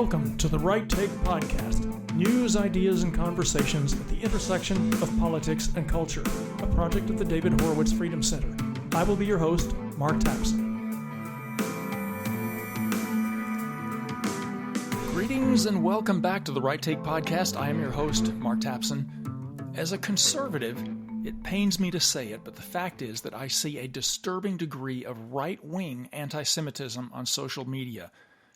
Welcome to the Right Take Podcast, news, ideas, and conversations at the intersection of politics and culture, a project of the David Horowitz Freedom Center. I will be your host, Mark Tapson. Greetings and welcome back to the Right Take Podcast. I am your host, Mark Tapson. As a conservative, it pains me to say it, but the fact is that I see a disturbing degree of right-wing anti-Semitism on social media,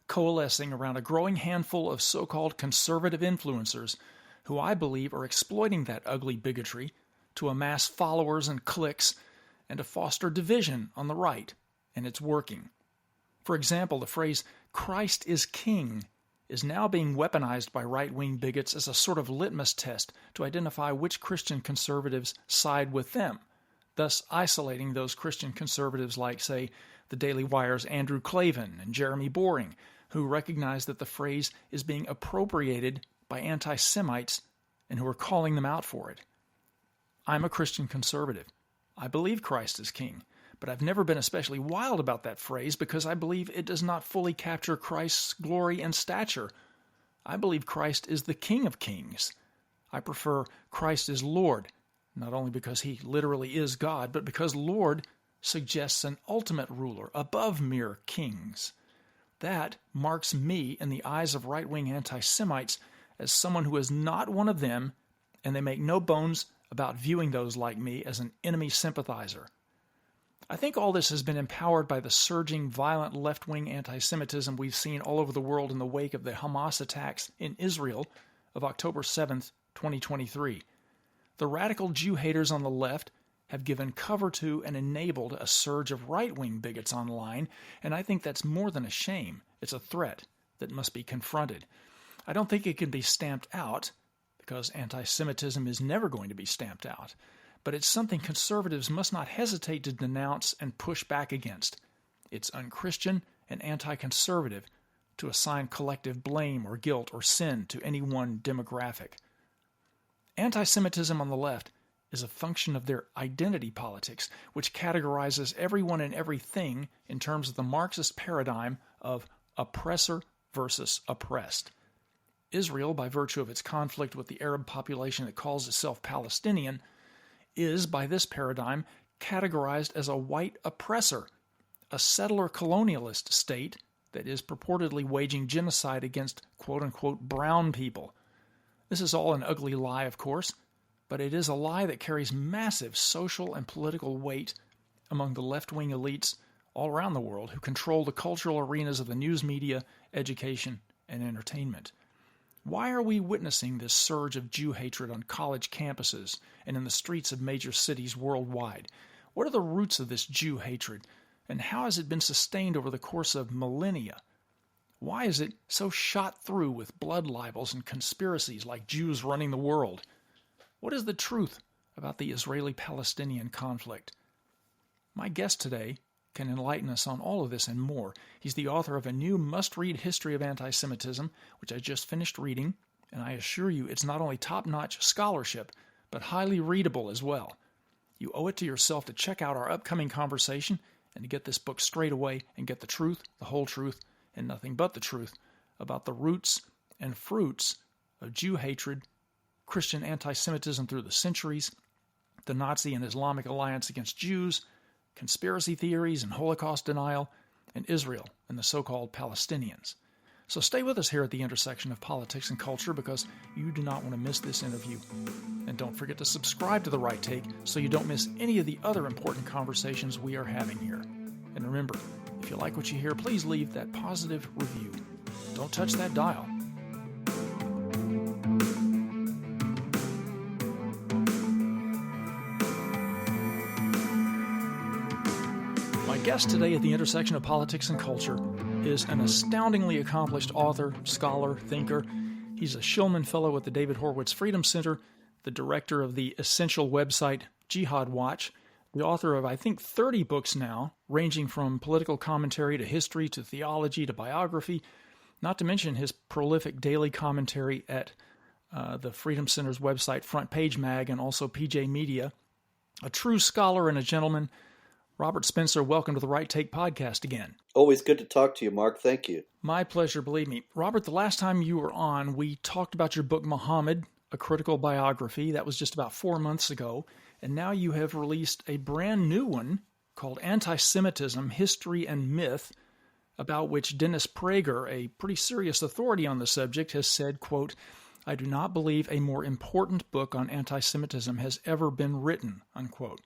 coalescing around a growing handful of so-called conservative influencers who I believe are exploiting that ugly bigotry to amass followers and cliques and to foster division on the right, and it's working. For example, the phrase, "Christ is King," is now being weaponized by right-wing bigots as a sort of litmus test to identify which Christian conservatives side with them, thus isolating those Christian conservatives like, say, the Daily Wire's Andrew Klavan and Jeremy Boring, who recognize that the phrase is being appropriated by anti-Semites and who are calling them out for it. I'm a Christian conservative. I believe Christ is King, but I've never been especially wild about that phrase because I believe it does not fully capture Christ's glory and stature. I believe Christ is the King of Kings. I prefer Christ is Lord, not only because he literally is God, but because Lord suggests an ultimate ruler above mere kings. That marks me in the eyes of right-wing anti-Semites as someone who is not one of them, and they make no bones about viewing those like me as an enemy sympathizer. I think all this has been empowered by the surging, violent left-wing anti-Semitism we've seen all over the world in the wake of the Hamas attacks in Israel of October 7th, 2023. The radical Jew haters on the left have given cover to and enabled a surge of right-wing bigots online, and I think that's more than a shame. It's a threat that must be confronted. I don't think it can be stamped out, because anti-Semitism is never going to be stamped out. But it's something conservatives must not hesitate to denounce and push back against. It's unchristian and anti-conservative to assign collective blame or guilt or sin to any one demographic. Anti-Semitism on the left is a function of their identity politics, which categorizes everyone and everything in terms of the Marxist paradigm of oppressor versus oppressed. Israel, by virtue of its conflict with the Arab population that calls itself Palestinian, is, by this paradigm, categorized as a white oppressor, a settler colonialist state that is purportedly waging genocide against quote-unquote brown people. This is all an ugly lie, of course, but it is a lie that carries massive social and political weight among the left-wing elites all around the world who control the cultural arenas of the news media, education, and entertainment. Why are we witnessing this surge of Jew hatred on college campuses and in the streets of major cities worldwide? What are the roots of this Jew hatred, and how has it been sustained over the course of millennia? Why is it so shot through with blood libels and conspiracies like Jews running the world? What is the truth about the Israeli-Palestinian conflict? My guest today can enlighten us on all of this and more. He's the author of a new must-read history of anti-Semitism, which I just finished reading, and I assure you it's not only top-notch scholarship, but highly readable as well. You owe it to yourself to check out our upcoming conversation and to get this book straight away and get the truth, the whole truth, and nothing but the truth about the roots and fruits of Jew hatred, Christian anti-Semitism through the centuries, the Nazi and Islamic alliance against Jews, conspiracy theories and Holocaust denial, and Israel and the so-called Palestinians. So stay with us here at the intersection of politics and culture because you do not want to miss this interview. And don't forget to subscribe to The Right Take so you don't miss any of the other important conversations we are having here. And remember, if you like what you hear, please leave that positive review. Don't touch that dial. My guest today at the intersection of politics and culture is an astoundingly accomplished author, scholar, thinker. He's a Shillman Fellow at the David Horowitz Freedom Center, the director of the essential website Jihad Watch, the author of, I think, 30 books now, ranging from political commentary to history to theology to biography, not to mention his prolific daily commentary at the Freedom Center's website Front Page Mag and also PJ Media. A true scholar and a gentleman, Robert Spencer, welcome to the Right Take podcast again. Always good to talk to you, Mark. Thank you. My pleasure, believe me. Robert, the last time you were on, we talked about your book, Muhammad, A Critical Biography. That was just about 4 months ago. And now you have released a brand new one called Antisemitism, History and Myth, about which Dennis Prager, a pretty serious authority on the subject, has said, quote, "I do not believe a more important book on anti-Semitism has ever been written," unquote.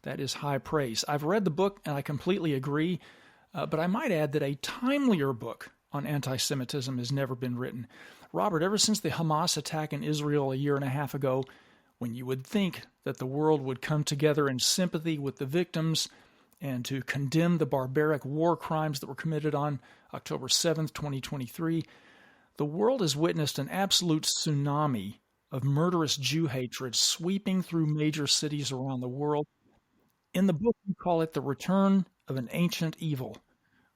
That is high praise. I've read the book and I completely agree, but I might add that a timelier book on anti-Semitism has never been written. Robert, ever since the Hamas attack in Israel a year and a half ago, when you would think that the world would come together in sympathy with the victims and to condemn the barbaric war crimes that were committed on October 7th, 2023, the world has witnessed an absolute tsunami of murderous Jew hatred sweeping through major cities around the world. In the book, you call it the return of an ancient evil.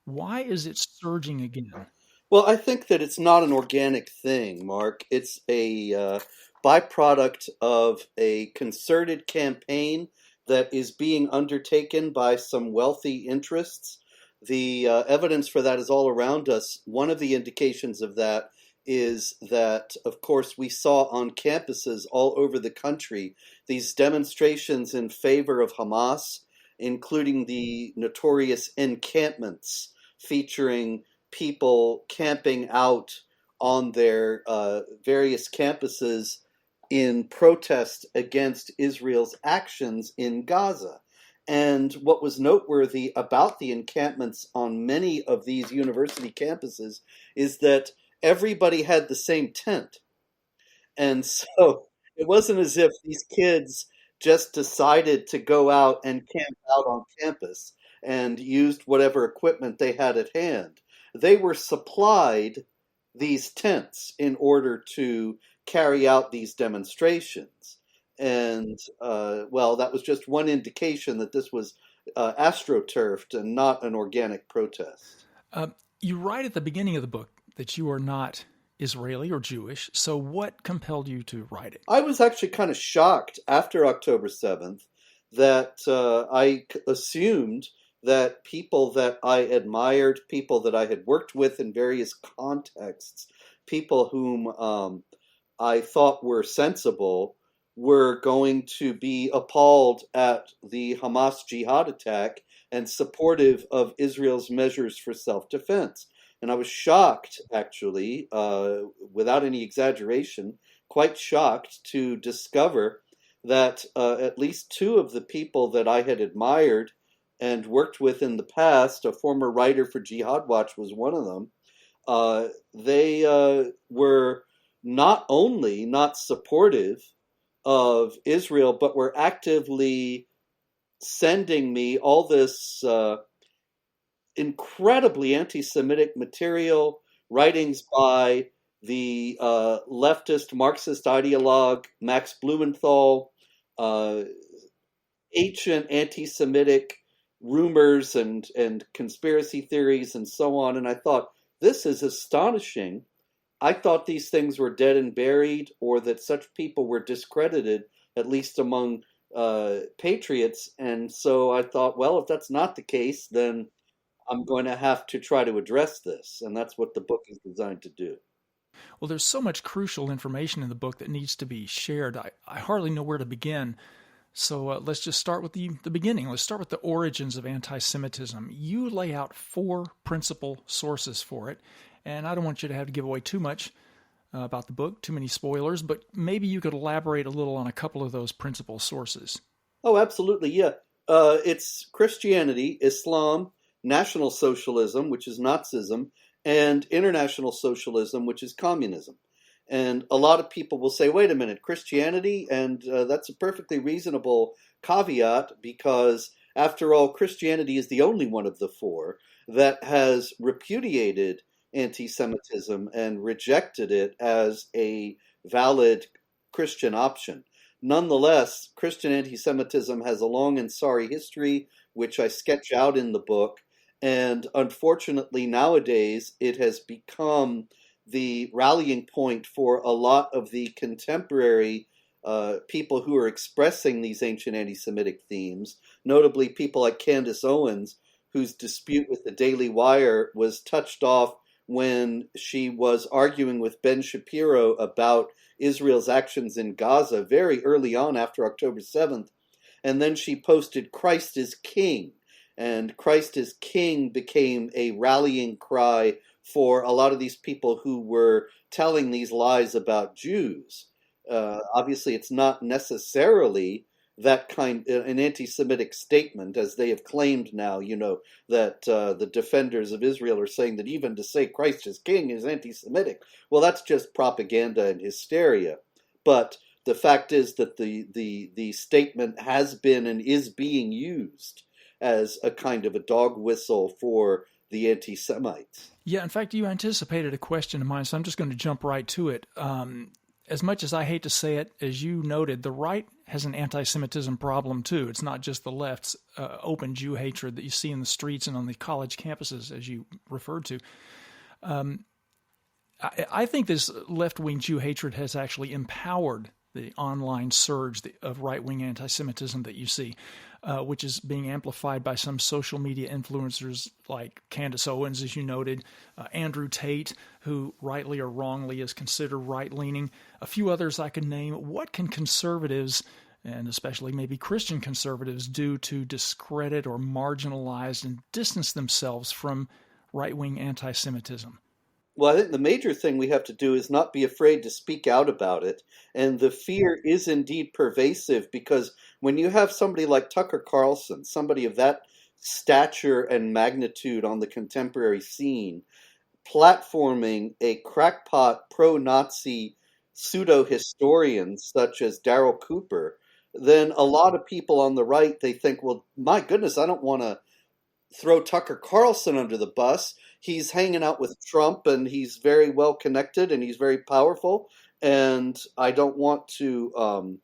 Why is it surging again? Well, I think that it's not an organic thing, Mark. It's a byproduct of a concerted campaign that is being undertaken by some wealthy interests. The evidence for that is all around us. One of the indications of that is that, of course, we saw on campuses all over the country these demonstrations in favor of Hamas, including the notorious encampments featuring people camping out on their various campuses in protest against Israel's actions in Gaza. And what was noteworthy about the encampments on many of these university campuses is that everybody had the same tent. And so it wasn't as if these kids just decided to go out and camp out on campus and used whatever equipment they had at hand. They were supplied these tents in order to carry out these demonstrations. And, well, that was just one indication that this was astroturfed and not an organic protest. You write at the beginning of the book that you are not Israeli or Jewish, so what compelled you to write it? I was actually kind of shocked after October 7th that I assumed that people that I admired, people that I had worked with in various contexts, people whom I thought were sensible, were going to be appalled at the Hamas jihad attack and supportive of Israel's measures for self-defense. And I was shocked, actually, without any exaggeration, quite shocked to discover that at least two of the people that I had admired and worked with in the past, a former writer for Jihad Watch was one of them, they were not only not supportive of Israel, but were actively sending me all this incredibly anti-Semitic material, writings by the leftist Marxist ideologue Max Blumenthal, ancient anti-Semitic rumors and conspiracy theories and so on. And I thought, this is astonishing. I thought these things were dead and buried, or that such people were discredited, at least among patriots. And so I thought, well, if that's not the case, then I'm going to have to try to address this. And that's what the book is designed to do. Well, there's so much crucial information in the book that needs to be shared. I hardly know where to begin. So let's just start with the beginning. Let's start with the origins of anti-Semitism. You lay out 4 principal sources for it. And I don't want you to have to give away too much about the book, too many spoilers, but maybe you could elaborate a little on a couple of those principal sources. Oh, absolutely, yeah. It's Christianity, Islam, National Socialism, which is Nazism, and International Socialism, which is communism. And a lot of people will say, wait a minute, Christianity? And that's a perfectly reasonable caveat, because after all, Christianity is the only one of the 4 that has repudiated anti-Semitism and rejected it as a valid Christian option. Nonetheless, Christian anti-Semitism has a long and sorry history, which I sketch out in the book. And unfortunately, nowadays, it has become the rallying point for a lot of the contemporary people who are expressing these ancient anti-Semitic themes, notably people like Candace Owens, whose dispute with the Daily Wire was touched off when she was arguing with Ben Shapiro about Israel's actions in Gaza very early on after October 7th. And then she posted Christ is King. And Christ is King became a rallying cry for a lot of these people who were telling these lies about Jews. Obviously, it's not necessarily that kind an anti-Semitic statement, as they have claimed now. That the defenders of Israel are saying that even to say Christ is King is anti-Semitic. Well, that's just propaganda and hysteria. But the fact is that the statement has been and is being used as a kind of a dog whistle for the anti-Semites. Yeah, in fact, you anticipated a question of mine, so I'm just going to jump right to it. As much as I hate to say it, as you noted, the right has an anti-Semitism problem too. It's not just the left's open Jew hatred that you see in the streets and on the college campuses, as you referred to. I think this left-wing Jew hatred has actually empowered the online surge of right-wing anti-Semitism that you see, which is being amplified by some social media influencers like Candace Owens, as you noted, Andrew Tate, who rightly or wrongly is considered right-leaning, a few others I could name. What can conservatives, and especially maybe Christian conservatives, do to discredit or marginalize and distance themselves from right-wing anti-Semitism? Well, I think the major thing we have to do is not be afraid to speak out about it. And the fear is indeed pervasive, because when you have somebody like Tucker Carlson, somebody of that stature and magnitude on the contemporary scene, platforming a crackpot pro-Nazi pseudo-historian such as Darryl Cooper, then a lot of people on the right, they think, well, my goodness, I don't want to throw Tucker Carlson under the bus. He's hanging out with Trump and he's very well connected and he's very powerful. And I don't want to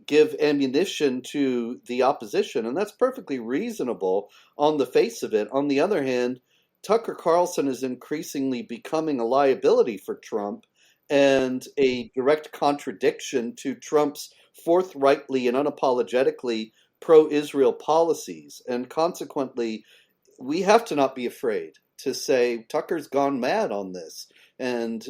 give ammunition to the opposition. And that's perfectly reasonable on the face of it. On the other hand, Tucker Carlson is increasingly becoming a liability for Trump and a direct contradiction to Trump's forthrightly and unapologetically pro-Israel policies. And consequently, we have to not be afraid to say Tucker's gone mad on this. And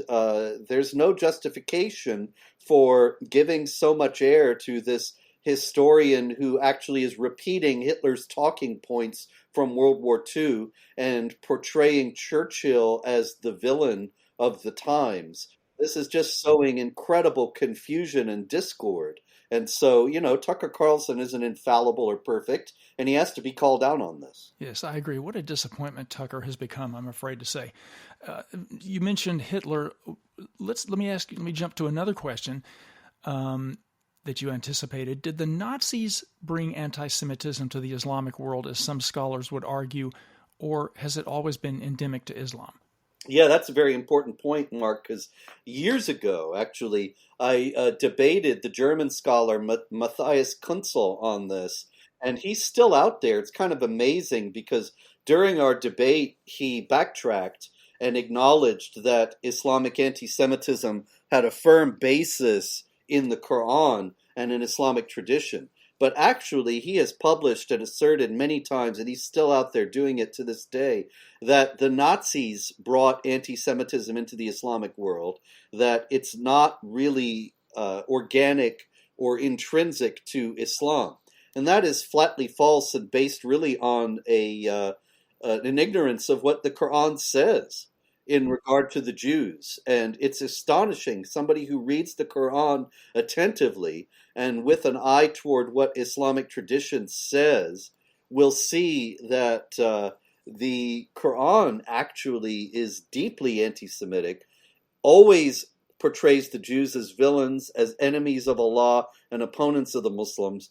there's no justification for giving so much air to this historian who actually is repeating Hitler's talking points from World War II and portraying Churchill as the villain of the times. This is just sowing incredible confusion and discord. And so, Tucker Carlson isn't infallible or perfect, and he has to be called out on this. Yes, I agree. What a disappointment Tucker has become, I'm afraid to say. You mentioned Hitler. Let me jump to another question that you anticipated. Did the Nazis bring anti-Semitism to the Islamic world, as some scholars would argue, or has it always been endemic to Islam? Yeah, that's a very important point, Mark, because years ago, actually, I debated the German scholar Matthias Kunzel on this, and he's still out there. It's kind of amazing because during our debate, he backtracked and acknowledged that Islamic anti-Semitism had a firm basis in the Quran and in Islamic tradition. But actually, he has published and asserted many times, and he's still out there doing it to this day, that the Nazis brought anti-Semitism into the Islamic world, that it's not really organic or intrinsic to Islam. And that is flatly false and based really on an ignorance of what the Quran says in regard to the Jews. And it's astonishing. Somebody who reads the Quran attentively and with an eye toward what Islamic tradition says will see that the Quran actually is deeply anti-Semitic, always portrays the Jews as villains, as enemies of Allah and opponents of the Muslims.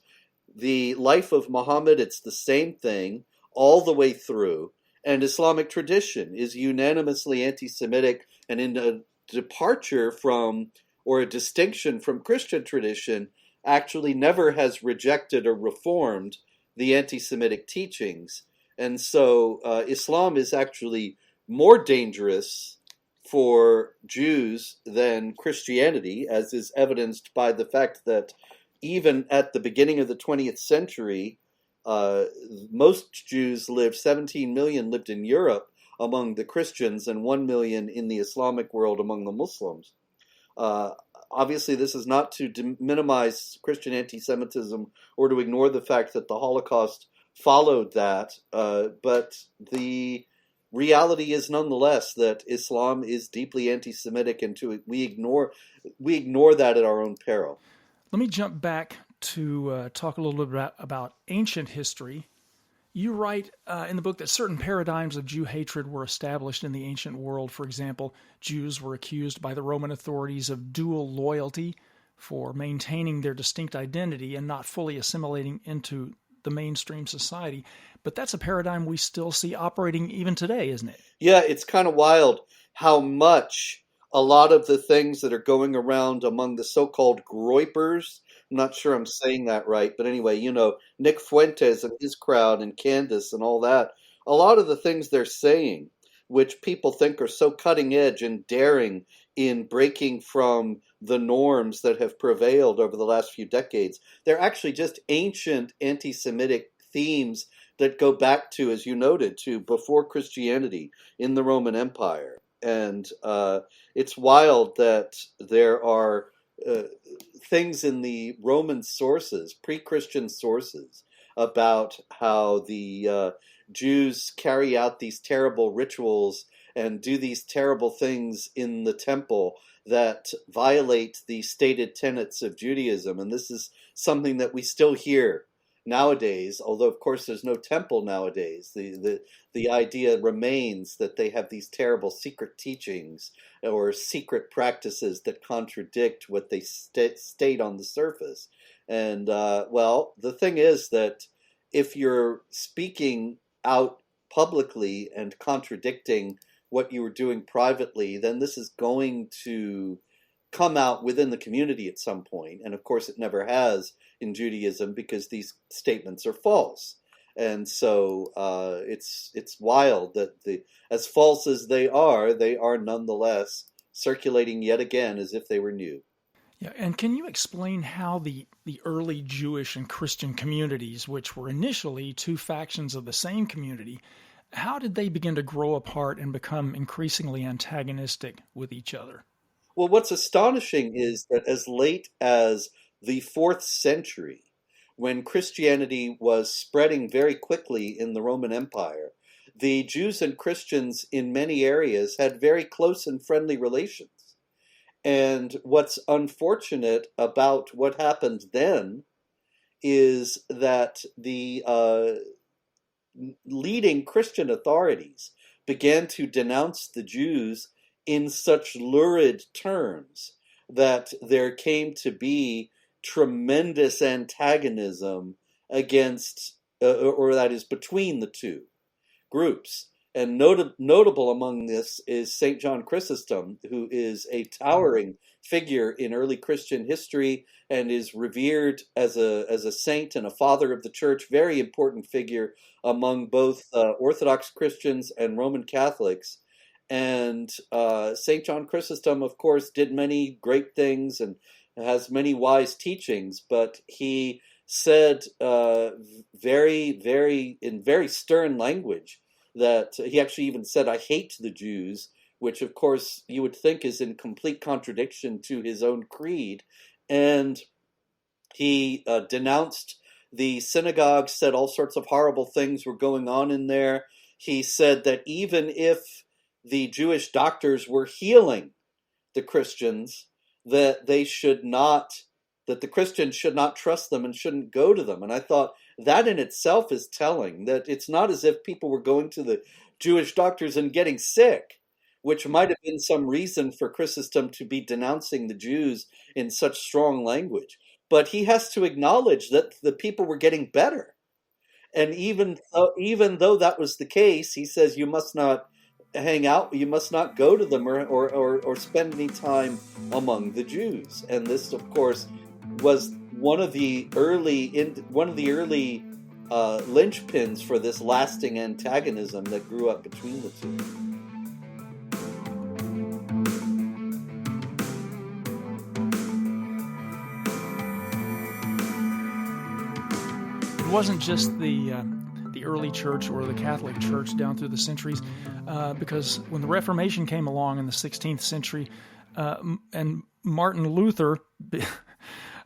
The life of Muhammad, it's the same thing all the way through. And Islamic tradition is unanimously anti-Semitic, and in a departure from, or a distinction from Christian tradition, actually never has rejected or reformed the anti-Semitic teachings. And so Islam is actually more dangerous for Jews than Christianity, as is evidenced by the fact that even at the beginning of the 20th century, most Jews 17 million lived in Europe among the Christians and 1 million in the Islamic world among the Muslims. Obviously, this is not to minimize Christian anti-Semitism or to ignore the fact that the Holocaust followed that, but the reality is nonetheless that Islam is deeply anti-Semitic, and we ignore that at our own peril. Let me jump back to talk a little bit about ancient history. You write in the book that certain paradigms of Jew hatred were established in the ancient world. For example, Jews were accused by the Roman authorities of dual loyalty for maintaining their distinct identity and not fully assimilating into the mainstream society. But that's a paradigm we still see operating even today, isn't it? Yeah, it's kind of wild how much a lot of the things that are going around among the so-called groypers, I'm not sure I'm saying that right, but anyway, Nick Fuentes and his crowd and Candace and all that, a lot of the things they're saying, which people think are so cutting edge and daring in breaking from the norms that have prevailed over the last few decades, they're actually just ancient anti-Semitic themes that go back to, as you noted, to before Christianity in the Roman Empire. And it's wild that there are things in the Roman sources, pre-Christian sources, about how the Jews carry out these terrible rituals and do these terrible things in the temple that violate the stated tenets of Judaism. And this is something that we still hear nowadays, although of course there's no temple nowadays. The idea remains that they have these terrible secret teachings or secret practices that contradict what they state on the surface. And well, the thing is that if you're speaking out publicly and contradicting what you were doing privately, then this is going to come out within the community at some point. And of course it never has in Judaism, because these statements are false. And so it's wild that as false as they are nonetheless circulating yet again as if they were new. Yeah, and can you explain how the early Jewish and Christian communities, which were initially two factions of the same community, how did they begin to grow apart and become increasingly antagonistic with each other? Well, what's astonishing is that as late as the 4th century, when Christianity was spreading very quickly in the Roman Empire, the Jews and Christians in many areas had very close and friendly relations. And what's unfortunate about what happened then is that the leading Christian authorities began to denounce the Jews in such lurid terms that there came to be tremendous antagonism against, or that is between the two groups. And notable among this is St. John Chrysostom, who is a towering figure in early Christian history and is revered as a saint and a father of the church, very important figure among both Orthodox Christians and Roman Catholics. And St. John Chrysostom, of course, did many great things and has many wise teachings, but he said very stern language that he actually even said, "I hate the Jews," which of course you would think is in complete contradiction to his own creed. And he denounced the synagogue, said all sorts of horrible things were going on in there. He said that even if the Jewish doctors were healing the Christians, that the Christians should not trust them and shouldn't go to them. And I thought that in itself is telling, that it's not as if people were going to the Jewish doctors and getting sick, which might have been some reason for Chrysostom to be denouncing the Jews in such strong language. But he has to acknowledge that the people were getting better. And even though that was the case, he says you must not hang out, you must not go to them or spend any time among the Jews. And this, of course, was one of the early linchpins for this lasting antagonism that grew up between the two. wasn't just the early church or the Catholic Church down through the centuries, because when the Reformation came along in the 16th century, and Martin Luther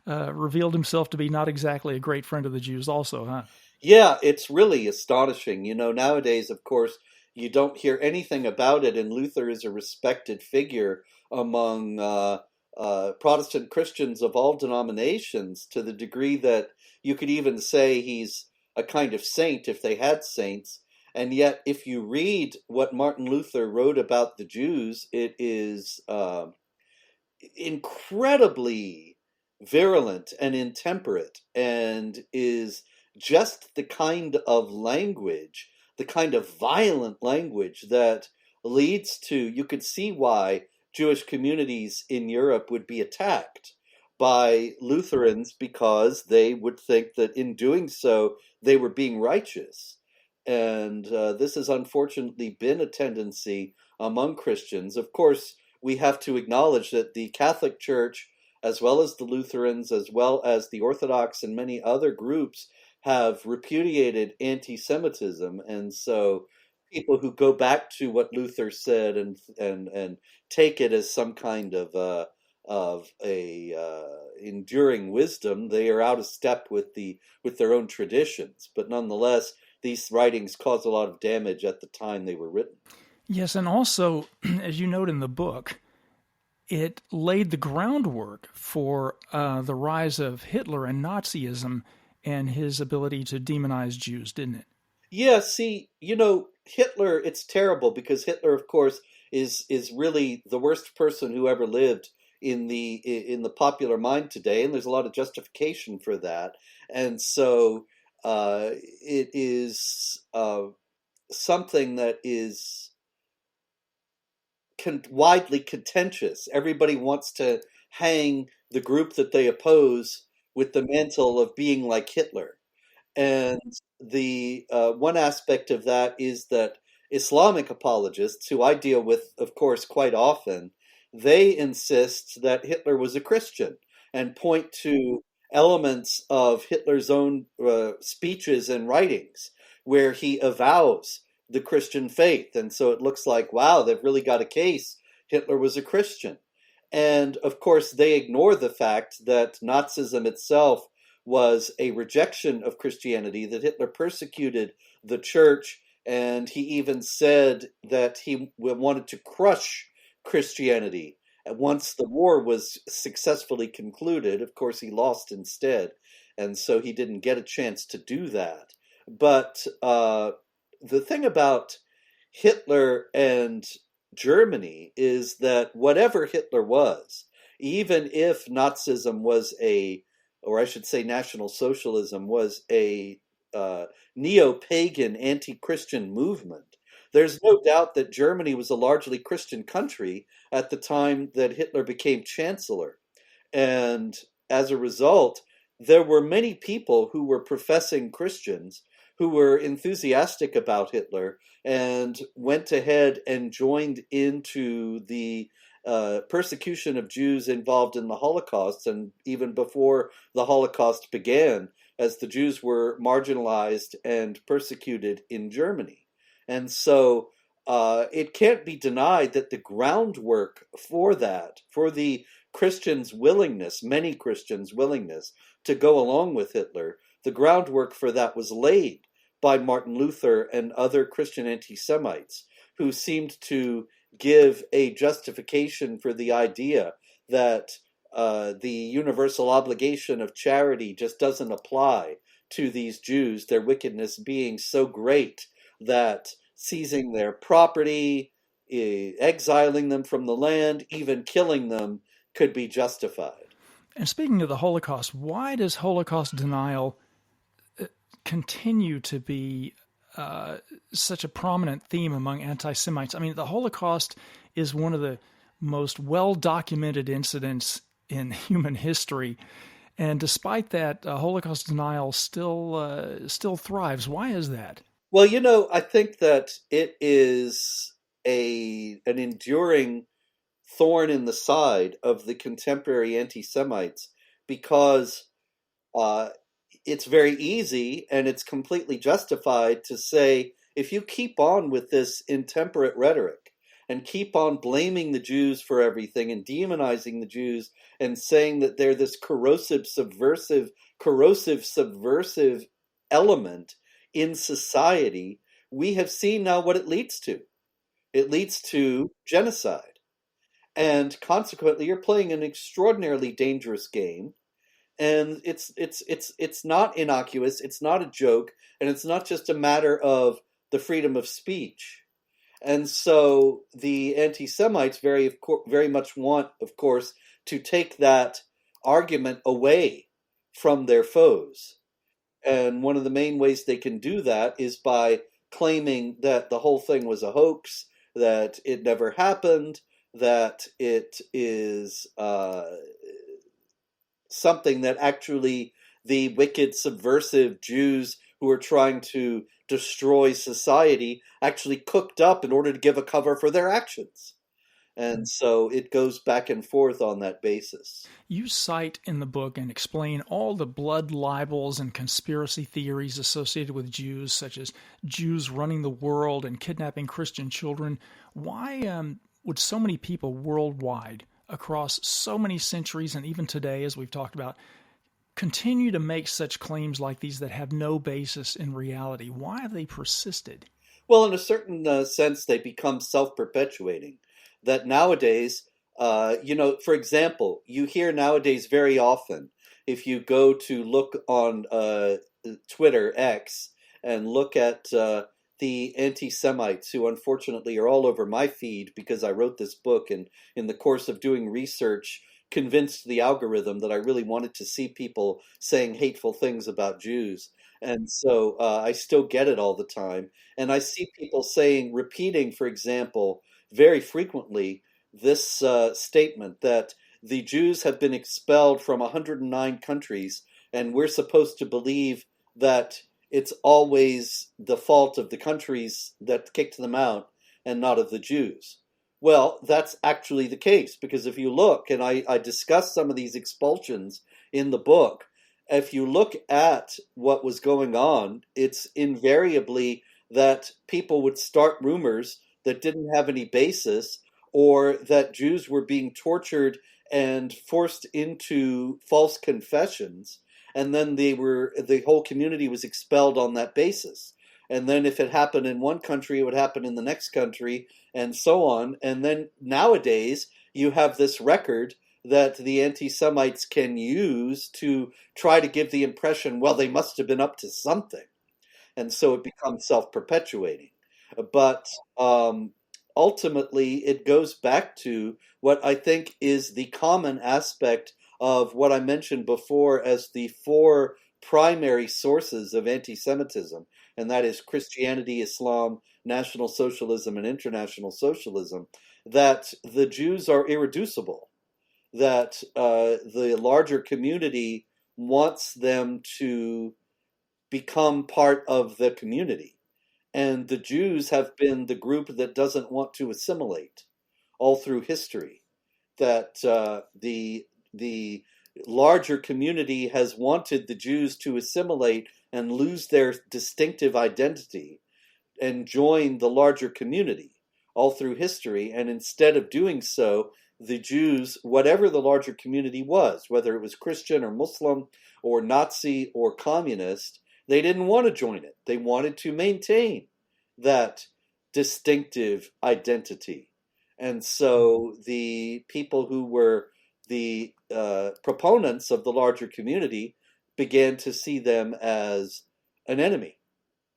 revealed himself to be not exactly a great friend of the Jews also, huh? Yeah, it's really astonishing. Nowadays, of course, you don't hear anything about it, and Luther is a respected figure among Protestant Christians of all denominations, to the degree that you could even say he's a kind of saint if they had saints. And yet, if you read what Martin Luther wrote about the Jews, it is incredibly virulent and intemperate, and is just the kind of language, the kind of violent language that leads to, you could see why Jewish communities in Europe would be attacked by Lutherans, because they would think that in doing so they were being righteous. And this has unfortunately been a tendency among Christians. Of course, we have to acknowledge that the Catholic Church, as well as the Lutherans, as well as the Orthodox and many other groups, have repudiated anti-Semitism. And so people who go back to what Luther said and take it as some kind of enduring wisdom, they are out of step with their own traditions. But nonetheless, these writings caused a lot of damage at the time they were written. Yes, and also, as you note in the book, it laid the groundwork for the rise of Hitler and Nazism and his ability to demonize Jews, didn't it? Yeah, see, Hitler, it's terrible because Hitler, of course, is really the worst person who ever lived in the popular mind today, and there's a lot of justification for that. And so it is something that is widely contentious. Everybody wants to hang the group that they oppose with the mantle of being like Hitler. And the one aspect of that is that Islamic apologists, who I deal with, of course, quite often, they insist that Hitler was a Christian and point to elements of Hitler's own speeches and writings where he avows the Christian faith. And so it looks like, wow, they've really got a case. Hitler was a Christian. And of course, they ignore the fact that Nazism itself was a rejection of Christianity, that Hitler persecuted the church, and he even said that he wanted to crush Christianity. And once the war was successfully concluded, of course, he lost instead, and so he didn't get a chance to do that. But the thing about Hitler and Germany is that whatever Hitler was, even if Nazism was or I should say National Socialism was a neo-pagan, anti-Christian movement, there's no doubt that Germany was a largely Christian country at the time that Hitler became chancellor. And as a result, there were many people who were professing Christians who were enthusiastic about Hitler and went ahead and joined into the persecution of Jews involved in the Holocaust, and even before the Holocaust began, as the Jews were marginalized and persecuted in Germany. And so it can't be denied that the groundwork for that, for the Christians' willingness, many Christians' willingness to go along with Hitler, the groundwork for that was laid by Martin Luther and other Christian anti-Semites who seemed to give a justification for the idea that the universal obligation of charity just doesn't apply to these Jews, their wickedness being so great that seizing their property, exiling them from the land, even killing them could be justified. And speaking of the Holocaust, why does Holocaust denial continue to be such a prominent theme among anti-Semites? I mean, the Holocaust is one of the most well-documented incidents in human history, and despite that, Holocaust denial still thrives. Why is that? Well, I think that it is an enduring thorn in the side of the contemporary anti-Semites because uh, it's very easy and it's completely justified to say, if you keep on with this intemperate rhetoric and keep on blaming the Jews for everything and demonizing the Jews and saying that they're this corrosive, subversive element in society, we have seen now what it leads to. It leads to genocide. And consequently, you're playing an extraordinarily dangerous game. And it's not innocuous, it's not a joke, and it's not just a matter of the freedom of speech. And so the anti-Semites very much want, of course, to take that argument away from their foes. And one of the main ways they can do that is by claiming that the whole thing was a hoax, that it never happened, that it is something that actually the wicked, subversive Jews who are trying to destroy society actually cooked up in order to give a cover for their actions. And so it goes back and forth on that basis. You cite in the book and explain all the blood libels and conspiracy theories associated with Jews, such as Jews running the world and kidnapping Christian children. Why would so many people worldwide, across so many centuries and even today, as we've talked about, continue to make such claims like these that have no basis in reality? Why have they persisted? Well, in a certain sense, they become self-perpetuating. That nowadays, for example, you hear nowadays very often, if you go to look on Twitter, X, and look at the anti-Semites who unfortunately are all over my feed because I wrote this book and in the course of doing research convinced the algorithm that I really wanted to see people saying hateful things about Jews. And so I still get it all the time. And I see people repeating, for example, very frequently, this statement that the Jews have been expelled from 109 countries, and we're supposed to believe that it's always the fault of the countries that kicked them out and not of the Jews. Well, that's actually the case, because if you look, and I discuss some of these expulsions in the book, if you look at what was going on, it's invariably that people would start rumors that didn't have any basis, or that Jews were being tortured and forced into false confessions, and then the whole community was expelled on that basis. And then if it happened in one country, it would happen in the next country, and so on. And then nowadays, you have this record that the anti-Semites can use to try to give the impression, well, they must have been up to something. And so it becomes self-perpetuating. But ultimately, it goes back to what I think is the common aspect of what I mentioned before as the four primary sources of anti-Semitism, and that is Christianity, Islam, National Socialism, and International Socialism, that the Jews are irreducible, that the larger community wants them to become part of the community. And the Jews have been the group that doesn't want to assimilate all through history. That the larger community has wanted the Jews to assimilate and lose their distinctive identity and join the larger community all through history. And instead of doing so, the Jews, whatever the larger community was, whether it was Christian or Muslim or Nazi or communist, they didn't want to join it. They wanted to maintain that distinctive identity. And so the people who were the proponents of the larger community began to see them as an enemy.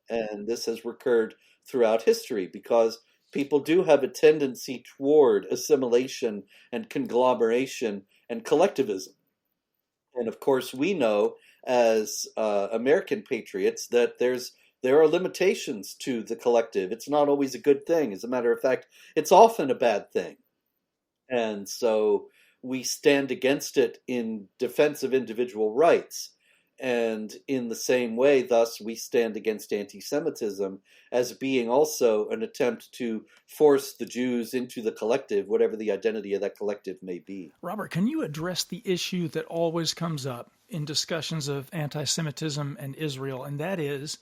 And this has recurred throughout history because people do have a tendency toward assimilation and conglomeration and collectivism. And of course, we know as American patriots that there are limitations to the collective. It's not always a good thing. As a matter of fact, it's often a bad thing. And so we stand against it in defense of individual rights. And in the same way, thus, we stand against anti-Semitism as being also an attempt to force the Jews into the collective, whatever the identity of that collective may be. Robert, can you address the issue that always comes up in discussions of anti-Semitism and Israel, and that is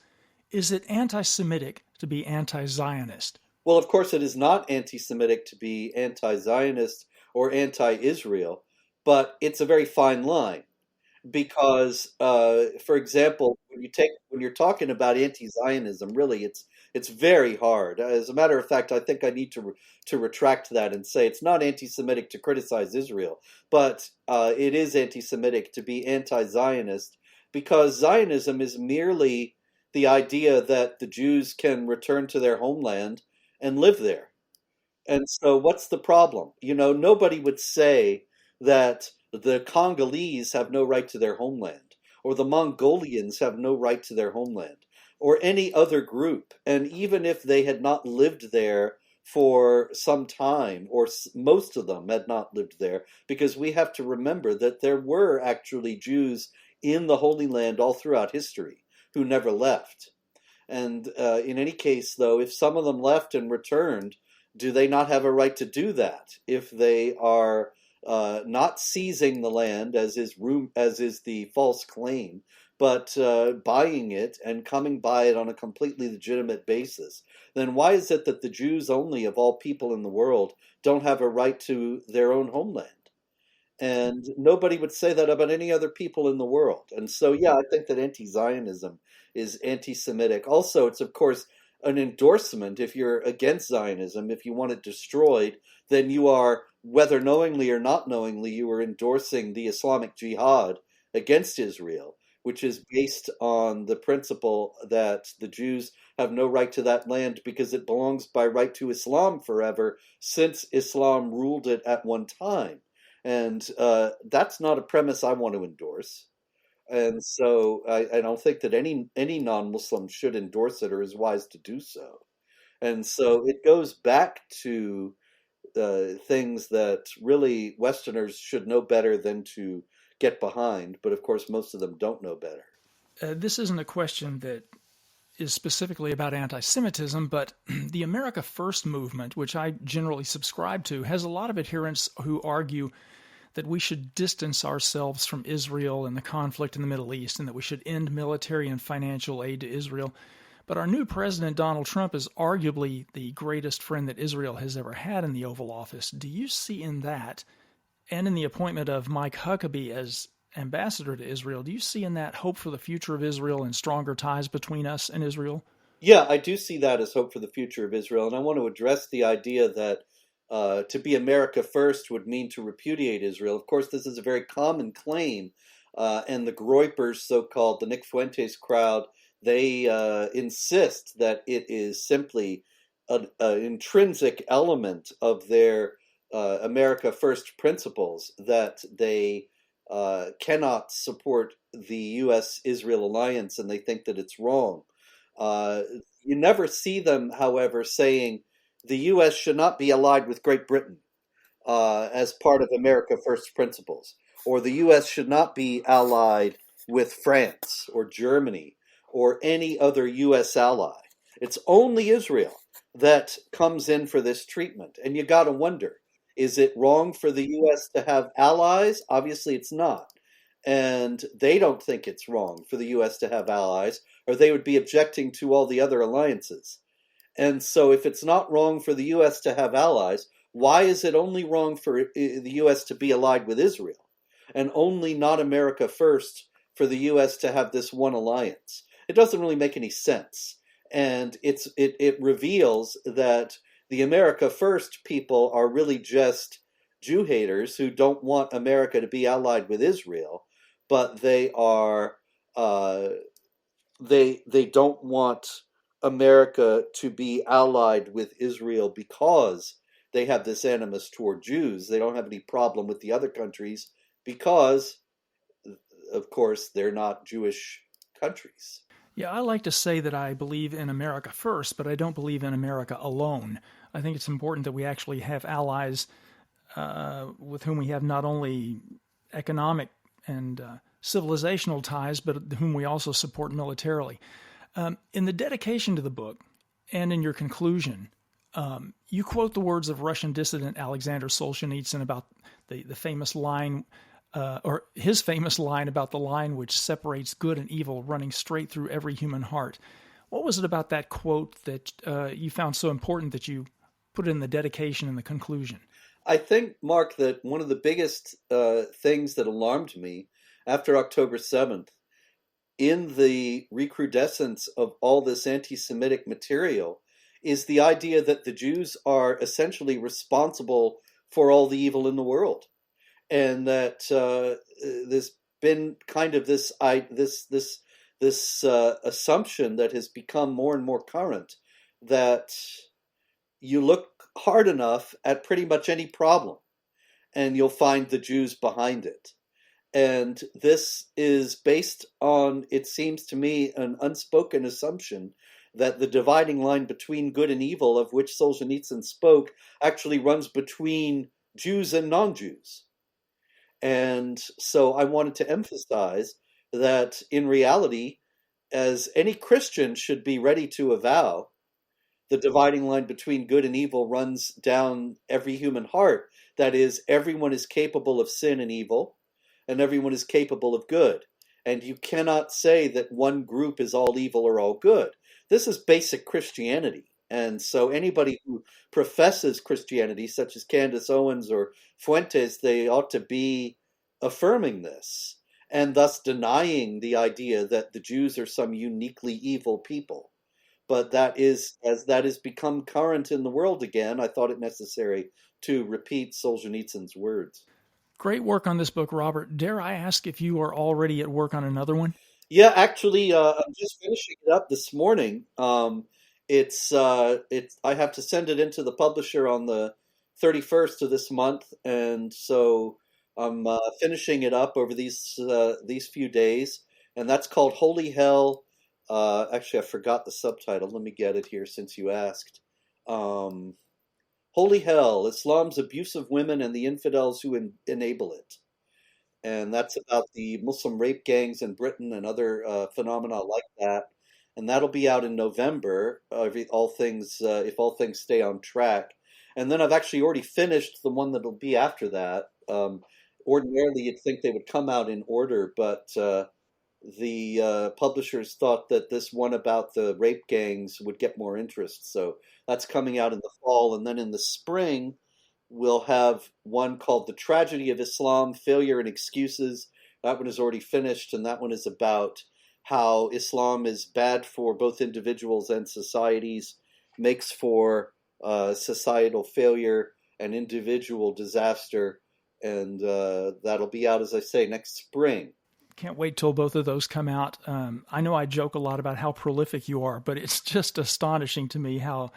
it anti-Semitic to be anti-Zionist? Well, of course, it is not anti-Semitic to be anti-Zionist or anti-Israel, but it's a very fine line. Because, for example, when you're talking about anti-Zionism, really, it's very hard. As a matter of fact, I think I need to retract that and say it's not anti-Semitic to criticize Israel, but it is anti-Semitic to be anti-Zionist, because Zionism is merely the idea that the Jews can return to their homeland and live there. And so what's the problem? Nobody would say that the Congolese have no right to their homeland, or the Mongolians have no right to their homeland, or any other group. And even if they had not lived there for some time, or most of them had not lived there, because we have to remember that there were actually Jews in the Holy Land all throughout history who never left. And in any case, though, if some of them left and returned, do they not have a right to do that if they are not seizing the land, as is the false claim, but buying it and coming by it on a completely legitimate basis? Then why is it that the Jews only, of all people in the world, don't have a right to their own homeland? And nobody would say that about any other people in the world. And so, yeah, I think that anti-Zionism is anti-Semitic. Also, it's, of course, an endorsement. If you're against Zionism, if you want it destroyed, then you are, whether knowingly or not knowingly, you are endorsing the Islamic Jihad against Israel, which is based on the principle that the Jews have no right to that land because it belongs by right to Islam forever, since Islam ruled it at one time. And that's not a premise I want to endorse. And so I don't think that any non-Muslim should endorse it or is wise to do so. And so it goes back to things that really Westerners should know better than to get behind. But of course, most of them don't know better. This isn't a question that is specifically about anti-Semitism, but the America First movement, which I generally subscribe to, has a lot of adherents who argue that we should distance ourselves from Israel and the conflict in the Middle East, and that we should end military and financial aid to Israel. But our new president, Donald Trump, is arguably the greatest friend that Israel has ever had in the Oval Office. Do you see in that, and in the appointment of Mike Huckabee as ambassador to Israel, do you see in that hope for the future of Israel and stronger ties between us and Israel? Yeah, I do see that as hope for the future of Israel. And I want to address the idea that to be America first would mean to repudiate Israel. Of course, this is a very common claim, and the Groypers, so-called, the Nick Fuentes crowd, they insist that it is simply an intrinsic element of their America First principles that they cannot support the U.S.-Israel alliance, and they think that it's wrong. You never see them, however, saying the U.S. should not be allied with Great Britain as part of America First principles, or the U.S. should not be allied with France or Germany or any other U.S. ally. It's only Israel that comes in for this treatment. And you got to wonder, is it wrong for the U.S. to have allies? Obviously, it's not. And they don't think it's wrong for the U.S. to have allies, or they would be objecting to all the other alliances. And so if it's not wrong for the U.S. to have allies, why is it only wrong for the U.S. to be allied with Israel, and only not America First for the U.S. to have this one alliance? It doesn't really make any sense. And it reveals that the America First people are really just Jew haters who don't want America to be allied with Israel, but they are they don't want America to be allied with Israel because they have this animus toward Jews. They don't have any problem with the other countries because, of course, they're not Jewish countries. Yeah, I like to say that I believe in America first, but I don't believe in America alone. I think it's important that we actually have allies with whom we have not only economic and civilizational ties, but whom we also support militarily. In the dedication to the book and in your conclusion, you quote the words of Russian dissident Alexander Solzhenitsyn about the famous line, or his famous line about the line which separates good and evil running straight through every human heart. What was it about that quote that you found so important that you put it in the dedication and the conclusion? I think, Mark, that one of the biggest things that alarmed me after October 7th, in the recrudescence of all this anti-Semitic material, is the idea that the Jews are essentially responsible for all the evil in the world, and that there's been kind of this assumption that has become more and more current, that you look hard enough at pretty much any problem and you'll find the Jews behind it. And this is based on, it seems to me, an unspoken assumption that the dividing line between good and evil, of which Solzhenitsyn spoke, actually runs between Jews and non-Jews. And so I wanted to emphasize that in reality, as any Christian should be ready to avow, the dividing line between good and evil runs down every human heart. That is, everyone is capable of sin and evil, and everyone is capable of good. And you cannot say that one group is all evil or all good. This is basic Christianity. And so anybody who professes Christianity, such as Candace Owens or Fuentes, they ought to be affirming this, and thus denying the idea that the Jews are some uniquely evil people. But that is, as that has become current in the world again, I thought it necessary to repeat Solzhenitsyn's words. Great work on this book, Robert. Dare I ask if you are already at work on another one? Yeah, actually, I'm just finishing it up this morning. I have to send it into the publisher on the 31st of this month, and so I'm finishing it up over these few days, and that's called Holy Hell. Actually, I forgot the subtitle. Let me get it here since you asked. Holy Hell, Islam's Abuse of Women and the Infidels Who Enable It. And that's about the Muslim rape gangs in Britain and other phenomena like that. And that'll be out in November, if all things stay on track. And then I've actually already finished the one that'll be after that. Ordinarily, you'd think they would come out in order, but the publishers thought that this one about the rape gangs would get more interest. So that's coming out in the fall. And then in the spring, we'll have one called The Tragedy of Islam, Failure and Excuses. That one is already finished, and that one is about how Islam is bad for both individuals and societies, makes for societal failure and individual disaster. And that'll be out, as I say, next spring. Can't wait till both of those come out. I know I joke a lot about how prolific you are, but it's just astonishing to me how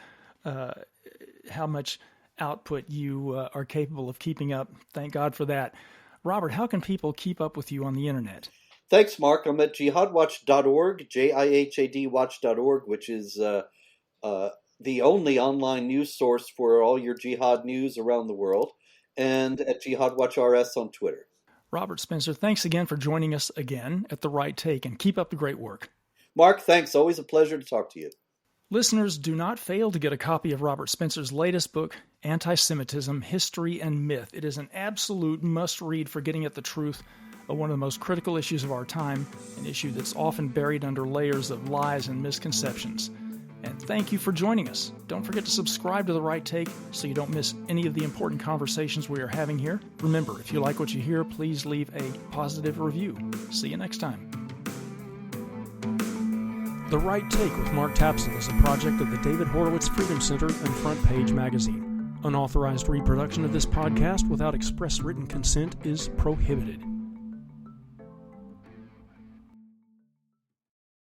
much output you are capable of keeping up. Thank God for that. Robert, how can people keep up with you on the internet? Thanks, Mark. I'm at jihadwatch.org, jihadwatch.org, which is the only online news source for all your jihad news around the world, and at jihadwatchrs on Twitter. Robert Spencer, thanks again for joining us again at The Right Take, and keep up the great work. Mark, thanks. Always a pleasure to talk to you. Listeners, do not fail to get a copy of Robert Spencer's latest book, Antisemitism, History and Myth. It is an absolute must-read for getting at the truth of one of the most critical issues of our time, an issue that's often buried under layers of lies and misconceptions. And thank you for joining us. Don't forget to subscribe to The Right Take so you don't miss any of the important conversations we are having here. Remember, if you like what you hear, please leave a positive review. See you next time. The Right Take with Mark Tapson is a project of the David Horowitz Freedom Center and Front Page Magazine. Unauthorized reproduction of this podcast without express written consent is prohibited.